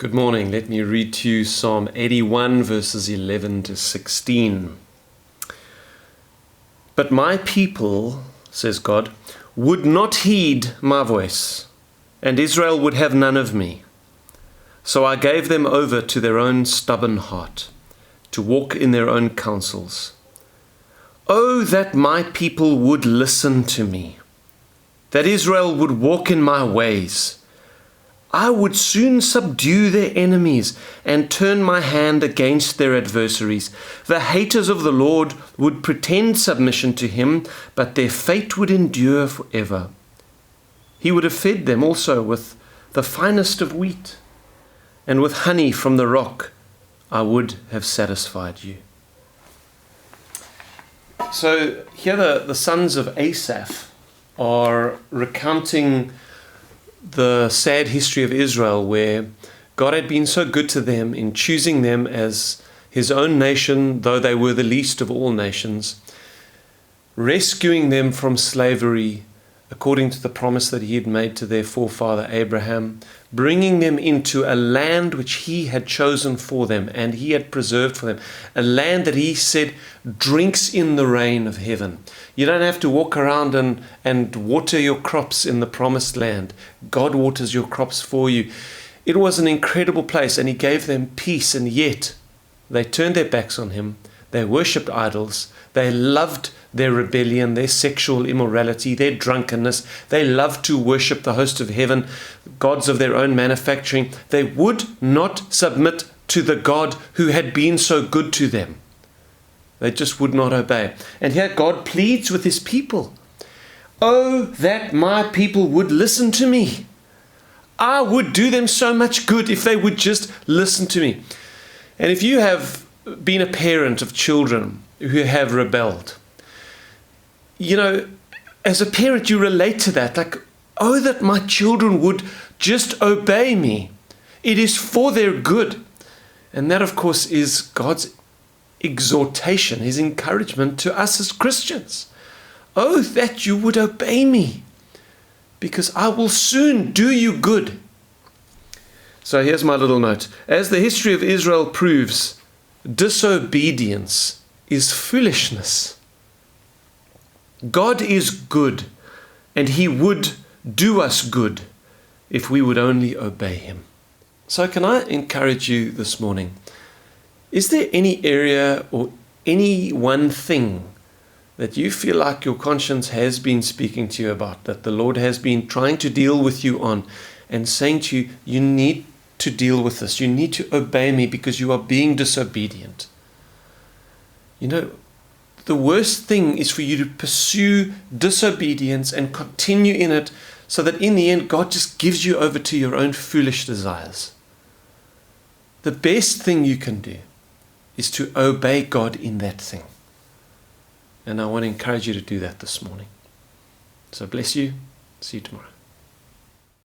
Good morning. Let me read to you Psalm 81, verses 11 to 16. But my people, says God, would not heed my voice, and Israel would have none of me. So I gave them over to their own stubborn heart, to walk in their own counsels. Oh, that my people would listen to me, that Israel would walk in my ways. I would soon subdue their enemies and turn my hand against their adversaries. The haters of the Lord would pretend submission to him, but their fate would endure forever. He would have fed them also with the finest of wheat, and with honey from the rock I would have satisfied you. So here the sons of Asaph are recounting the sad history of Israel, where God had been so good to them in choosing them as his own nation, though they were the least of all nations, rescuing them from slavery according to the promise that he had made to their forefather Abraham, bringing them into a land which he had chosen for them and he had preserved for them, a land that he said drinks in the rain of heaven. You don't have to walk around and water your crops in the promised land. God waters your crops for you. It was an incredible place, and he gave them peace, and yet they turned their backs on him. They worshipped idols. They loved their rebellion, their sexual immorality, their drunkenness. They loved to worship the host of heaven, gods of their own manufacturing. They would not submit to the God who had been so good to them. They just would not obey. And here God pleads with his people. Oh, that my people would listen to me. I would do them so much good if they would just listen to me. And if you have been a parent of children who have rebelled, you know, as a parent, you relate to that. Like, oh, that my children would just obey me. It is for their good. And that, of course, is God's exhortation, his encouragement to us as Christians. Oh, that you would obey me, because I will soon do you good. So here's my little note. As the history of Israel proves, disobedience is foolishness. God is good, and he would do us good if we would only obey him. So can I encourage you this morning? Is there any area or any one thing that you feel like your conscience has been speaking to you about, that the Lord has been trying to deal with you on and saying to you, you need to deal with this, you need to obey me because you are being disobedient? You know, the worst thing is for you to pursue disobedience and continue in it, so that in the end God just gives you over to your own foolish desires. The best thing you can do is to obey God in that thing. And I want to encourage you to do that this morning. So bless you. See you tomorrow.